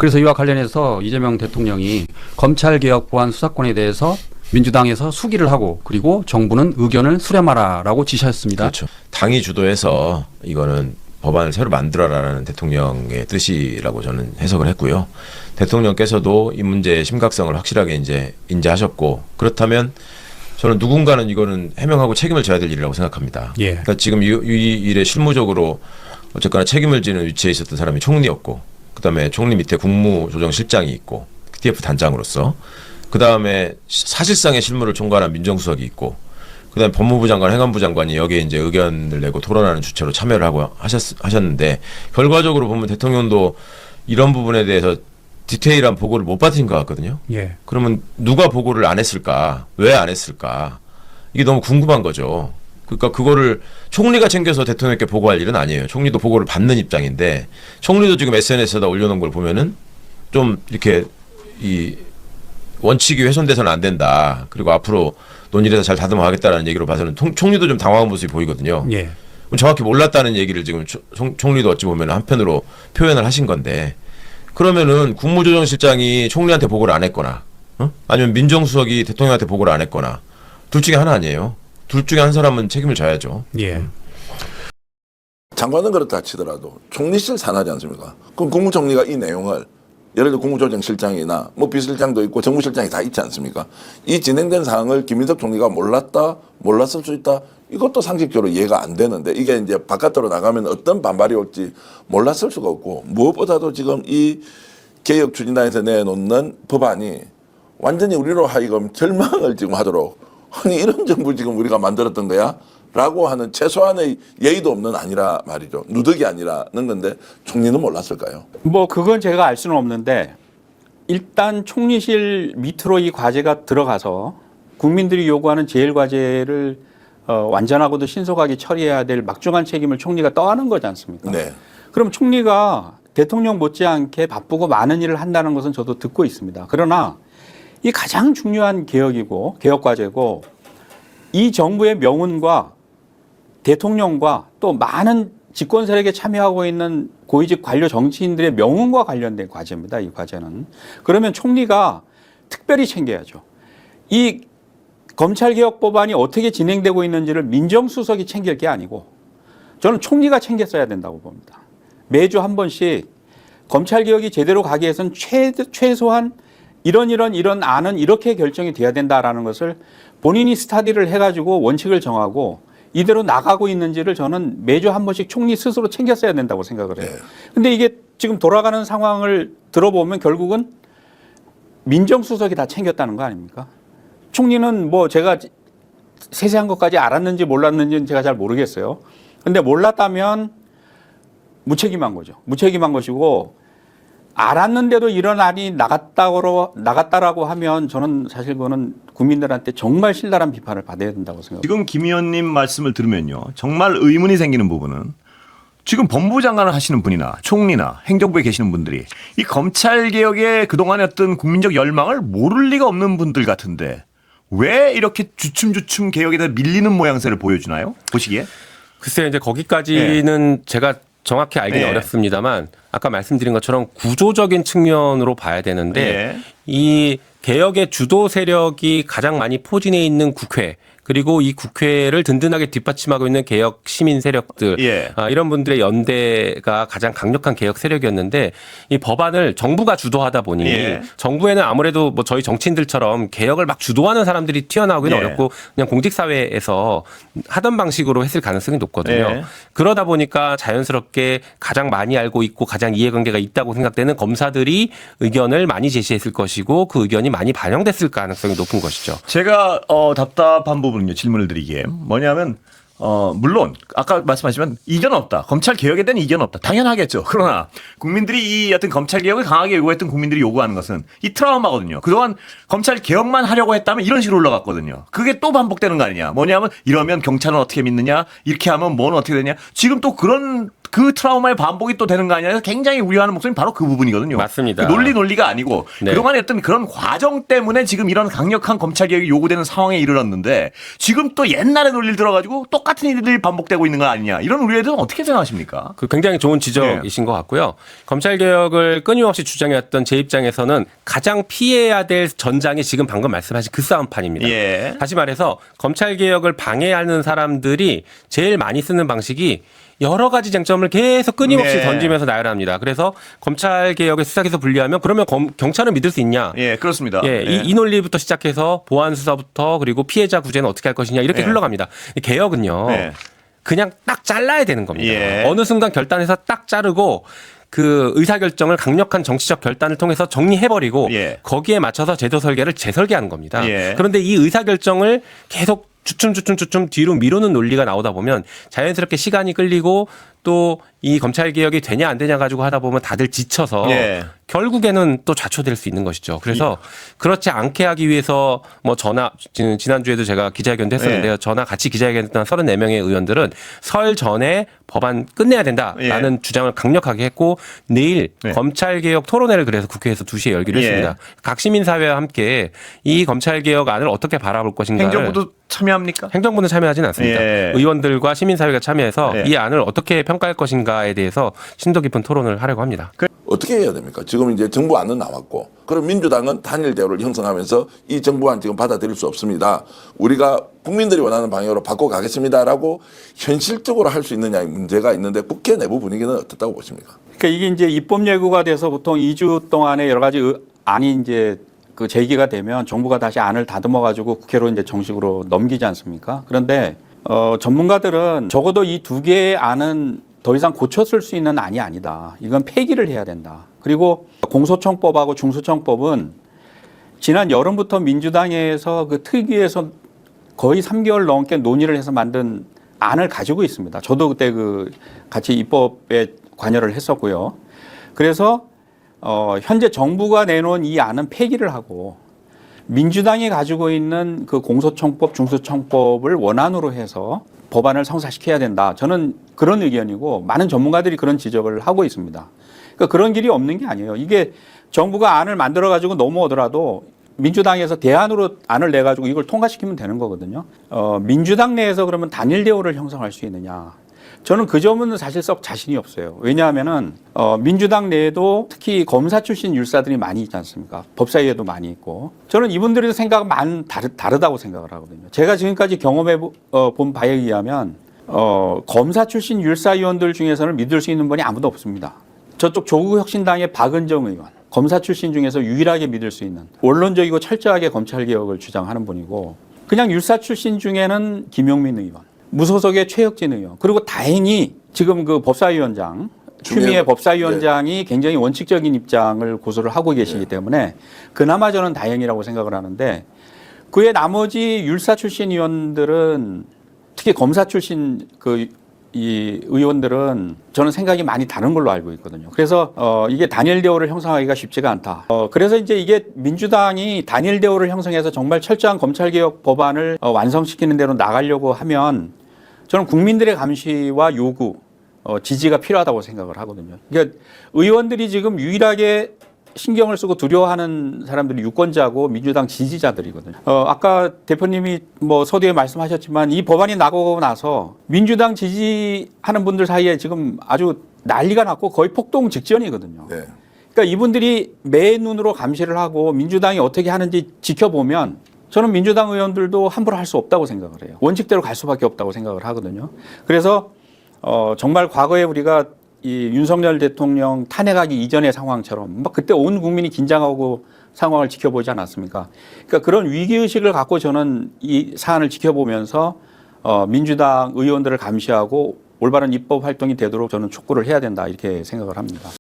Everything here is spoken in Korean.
그래서 이와 관련해서 이재명 대통령이 검찰개혁 보안 수사권에 대해서 민주당에서 수기를 하고 그리고 정부는 의견을 수렴하라라고 지시했습니다. 그렇죠. 당이 주도해서 이거는 법안을 새로 만들어라라는 대통령의 뜻이라고 저는 해석을 했고요. 대통령께서도 이 문제의 심각성을 확실하게 이제 인지하셨고 그렇다면 저는 누군가는 이거는 해명하고 책임을 져야 될 일이라고 생각합니다. 예. 그러니까 지금 이 일에 실무적으로 어쨌거나 책임을 지는 위치에 있었던 사람이 총리였고 그다음에 총리 밑에 국무조정실장이 있고 TF 단장으로서 그다음에 사실상의 실무를 총괄한 민정수석이 있고 그다음에 법무부 장관, 행안부 장관이 여기에 이제 의견을 내고 토론하는 주체로 참여를 하고 하셨는데 결과적으로 보면 대통령도 이런 부분에 대해서 디테일한 보고를 못 받으신 것 같거든요. 예. 그러면 누가 보고를 안 했을까? 왜 안 했을까? 이게 너무 궁금한 거죠. 그러니까 그거를 총리가 챙겨서 대통령께 보고할 일은 아니에요. 총리도 보고를 받는 입장인데 총리도 지금 SNS에다 올려놓은 걸 보면은 좀 이렇게 이 원칙이 훼손돼서는 안 된다. 그리고 앞으로 논의를 해서 잘 다듬어 가겠다라는 얘기로 봐서는 총리도 좀 당황한 모습이 보이거든요. 예. 정확히 몰랐다는 얘기를 지금 총리도 어찌 보면 한편으로 표현을 하신 건데 그러면은 국무조정실장이 총리한테 보고를 안 했거나 아니면 민정수석이 대통령한테 보고를 안 했거나 둘 중에 하나 아니에요. 둘 중에 한 사람은 책임을 져야죠. 예. 장관은 그렇다 치더라도 총리실 산하지 않습니까? 그럼 국무총리가 이 내용을 예를 들어 국무조정실장이나 뭐 비서실장도 있고 정무실장이 다 있지 않습니까? 이 진행된 사항을 김민석 총리가 몰랐을 수 있다. 이것도 상식적으로 이해가 안 되는데 이게 이제 바깥으로 나가면 어떤 반발이 올지 몰랐을 수가 없고 무엇보다도 지금 이 개혁 추진단에서 내놓는 법안이 완전히 우리로 하여금 절망을 지금 하도록 아니 이런 정부 지금 우리가 만들었던 거야? 라고 하는 최소한의 예의도 없는 아니라 말이죠. 누덕이 아니라는 건데 총리는 몰랐을까요? 뭐 그건 제가 알 수는 없는데 일단 총리실 밑으로 이 과제가 들어가서 국민들이 요구하는 제일 과제를 완전하고도 신속하게 처리해야 될 막중한 책임을 총리가 떠안은 거지 않습니까? 네. 그럼 총리가 대통령 못지않게 바쁘고 많은 일을 한다는 것은 저도 듣고 있습니다. 그러나 이 가장 중요한 개혁이고 개혁 과제고 이 정부의 명운과 대통령과 또 많은 집권 세력에 참여하고 있는 고위직 관료 정치인들의 명운과 관련된 과제입니다. 이 과제는. 그러면 총리가 특별히 챙겨야죠. 이 검찰개혁 법안이 어떻게 진행되고 있는지를 민정수석이 챙길 게 아니고 저는 총리가 챙겼어야 된다고 봅니다. 매주 한 번씩 검찰개혁이 제대로 가기 위해서는 최소한 이런 안은 이렇게 결정이 돼야 된다라는 것을 본인이 스타디를 해가지고 원칙을 정하고 이대로 나가고 있는지를 저는 매주 한 번씩 총리 스스로 챙겼어야 된다고 생각을 해요. 근데 이게 지금 돌아가는 상황을 들어보면 결국은 민정수석이 다 챙겼다는 거 아닙니까? 총리는 뭐 제가 세세한 것까지 알았는지 몰랐는지는 제가 잘 모르겠어요. 근데 몰랐다면 무책임한 거죠. 무책임한 것이고 알았는데도 이런 안이 나갔다라고 하면 저는 사실 그거는 국민들한테 정말 신랄한 비판을 받아야 된다고 생각합니다. 지금 김 의원님 말씀을 들으면요. 정말 의문이 생기는 부분은 지금 법무부 장관을 하시는 분이나 총리나 행정부에 계시는 분들이 이 검찰개혁의 그동안의 어떤 국민적 열망을 모를 리가 없는 분들 같은데 왜 이렇게 주춤주춤 개혁에다 밀리는 모양새를 보여주나요? 보시기에? 글쎄요. 이제 거기까지는 제가 정확히 알기는 어렵습니다만 아까 말씀드린 것처럼 구조적인 측면으로 봐야 되는데 이 개혁의 주도 세력이 가장 많이 포진해 있는 국회 그리고 이 국회를 든든하게 뒷받침하고 있는 개혁 시민 세력들 이런 분들의 연대가 가장 강력한 개혁 세력이었는데 이 법안을 정부가 주도하다 보니 정부에는 아무래도 뭐 저희 정치인들처럼 개혁을 막 주도하는 사람들이 튀어나오기는 어렵고 그냥 공직사회에서 하던 방식으로 했을 가능성이 높거든요. 그러다 보니까 자연스럽게 가장 많이 알고 있고 가장 이해관계가 있다고 생각되는 검사들이 의견을 많이 제시했을 것이고 그 의견이 많이 반영됐을 가능성이 높은 것이죠. 제가 답답한 부분은요. 질문을 드리기에 뭐냐면 물론 아까 말씀하시면 이견 없다. 검찰 개혁에 대한 이견 없다. 당연하겠죠. 그러나 국민들이 이 어떤 검찰 개혁을 강하게 요구했던 국민들이 요구하는 것은 이 트라우마거든요. 그동안 검찰 개혁만 하려고 했다면 이런 식으로 올라갔거든요. 그게 또 반복되는 거 아니냐. 뭐냐면 이러면 경찰은 어떻게 믿느냐. 이렇게 하면 뭐는 어떻게 되냐. 지금 또 그런 그 트라우마의 반복이 또 되는 거 아니냐 해서 굉장히 우려하는 목소리는 바로 그 부분이거든요. 맞습니다. 그 논리가 아니고 네. 그동안에 어떤 그런 과정 때문에 지금 이런 강력한 검찰 개혁이 요구되는 상황에 이르렀는데 지금 또 옛날의 논리를 들어가지고 똑같은 일들이 반복되고 있는 거 아니냐 이런 우려에 대해서 어떻게 생각하십니까? 그 굉장히 좋은 지적이신 것 같고요. 검찰 개혁을 끊임없이 주장해왔던 제 입장에서는 가장 피해야 될 전장이 지금 방금 말씀하신 그 싸움판입니다. 예. 다시 말해서 검찰 개혁을 방해하는 사람들이 제일 많이 쓰는 방식이 여러 가지 쟁점을 계속 끊임없이 네. 던지면서 나열합니다. 그래서 검찰 개혁의 수사에서 분리하면 그러면 경찰은 믿을 수 있냐? 예, 그렇습니다. 예, 예. 이 논리부터 시작해서 보안 수사부터 그리고 피해자 구제는 어떻게 할 것이냐 이렇게 예. 흘러갑니다. 개혁은요. 예. 그냥 딱 잘라야 되는 겁니다. 예. 어느 순간 결단해서 딱 자르고 그 의사결정을 강력한 정치적 결단을 통해서 정리해버리고 예. 거기에 맞춰서 제도 설계를 재설계하는 겁니다. 예. 그런데 이 의사결정을 계속 주춤 뒤로 미루는 논리가 나오다 보면 자연스럽게 시간이 끌리고 또 이 검찰 개혁이 되냐 안 되냐 가지고 하다 보면 다들 지쳐서 예. 결국에는 또 좌초될 수 있는 것이죠. 그래서 그렇지 않게 하기 위해서 뭐 지난주에도 제가 기자회견도 했었는데요. 예. 저나 같이 기자회견했던 34명의 의원들은 설 전에 법안 끝내야 된다라는 주장을 강력하게 했고 내일 예. 검찰 개혁 토론회를 그래서 국회에서 2시에 열기로 예. 했습니다. 각 시민사회와 함께 이 검찰 개혁 안을 어떻게 바라볼 것인가를 행정부도 참여합니까? 행정부는 참여하지는 않습니다. 예. 의원들과 시민사회가 참여해서 예. 이 안을 어떻게 평가할 것인가에 대해서 심도 깊은 토론을 하려고 합니다. 어떻게 해야 됩니까? 지금 이제 정부 안은 나왔고, 그럼 민주당은 단일 대우를 형성하면서 이 정부안 지금 받아들일 수 없습니다. 우리가 국민들이 원하는 방향으로 바꿔가겠습니다라고 현실적으로 할 수 있느냐의 문제가 있는데 국회 내부 분위기는 어떻다고 보십니까? 그러니까 이게 이제 입법 예고가 돼서 보통 2주 동안에 여러 가지 안이 이제 그 제기가 되면 정부가 다시 안을 다듬어 가지고 국회로 이제 정식으로 넘기지 않습니까? 그런데 전문가들은 적어도 이 두 개의 안은 더 이상 고쳤을 수 있는 안이 아니다. 이건 폐기를 해야 된다. 그리고 공소청법하고 중소청법은 지난 여름부터 민주당에서 그 특위에서 거의 3개월 넘게 논의를 해서 만든 안을 가지고 있습니다. 저도 그때 그 같이 입법에 관여를 했었고요. 그래서 현재 정부가 내놓은 이 안은 폐기를 하고 민주당이 가지고 있는 그 공소청법, 중소청법을 원안으로 해서 법안을 성사시켜야 된다. 저는 그런 의견이고 많은 전문가들이 그런 지적을 하고 있습니다. 그러니까 그런 길이 없는 게 아니에요. 이게 정부가 안을 만들어 가지고 넘어오더라도 민주당에서 대안으로 안을 내 가지고 이걸 통과시키면 되는 거거든요. 민주당 내에서 그러면 단일 대우를 형성할 수 있느냐? 저는 그 점은 사실 썩 자신이 없어요. 왜냐하면은 민주당 내에도 특히 검사 출신 율사들이 많이 있지 않습니까? 법사위에도 많이 있고 저는 이분들의 생각은 다르다고 생각을 하거든요. 제가 지금까지 경험해 본 바에 의하면 검사 출신 율사위원들 중에서는 믿을 수 있는 분이 아무도 없습니다. 저쪽 조국혁신당의 박은정 의원, 검사 출신 중에서 유일하게 믿을 수 있는 원론적이고 철저하게 검찰개혁을 주장하는 분이고 그냥 율사 출신 중에는 김용민 의원, 무소속의 최혁진 의원, 그리고 다행히 지금 그 법사위원장, 추미애 법사위원장이 굉장히 원칙적인 입장을 고수를 하고 계시기 때문에 그나마 저는 다행이라고 생각을 하는데 그의 나머지 율사 출신 의원들은 특히 검사 출신 이 의원들은 저는 생각이 많이 다른 걸로 알고 있거든요. 그래서 이게 단일 대우를 형성하기가 쉽지가 않다. 그래서 이제 이게 민주당이 단일 대우를 형성해서 정말 철저한 검찰개혁 법안을 완성시키는 대로 나가려고 하면 저는 국민들의 감시와 요구, 지지가 필요하다고 생각을 하거든요. 그러니까 의원들이 지금 유일하게 신경을 쓰고 두려워하는 사람들이 유권자고 민주당 지지자들이거든요. 아까 대표님이 뭐 서두에 말씀하셨지만 이 법안이 나오고 나서 민주당 지지하는 분들 사이에 지금 아주 난리가 났고 거의 폭동 직전이거든요. 네. 그러니까 이분들이 매 눈으로 감시를 하고 민주당이 어떻게 하는지 지켜보면 저는 민주당 의원들도 함부로 할 수 없다고 생각을 해요. 원칙대로 갈 수밖에 없다고 생각을 하거든요. 그래서 정말 과거에 우리가 이 윤석열 대통령 탄핵하기 이전의 상황처럼 막 그때 온 국민이 긴장하고 상황을 지켜보지 않았습니까? 그러니까 그런 위기의식을 갖고 저는 이 사안을 지켜보면서 민주당 의원들을 감시하고 올바른 입법 활동이 되도록 저는 촉구를 해야 된다 이렇게 생각을 합니다.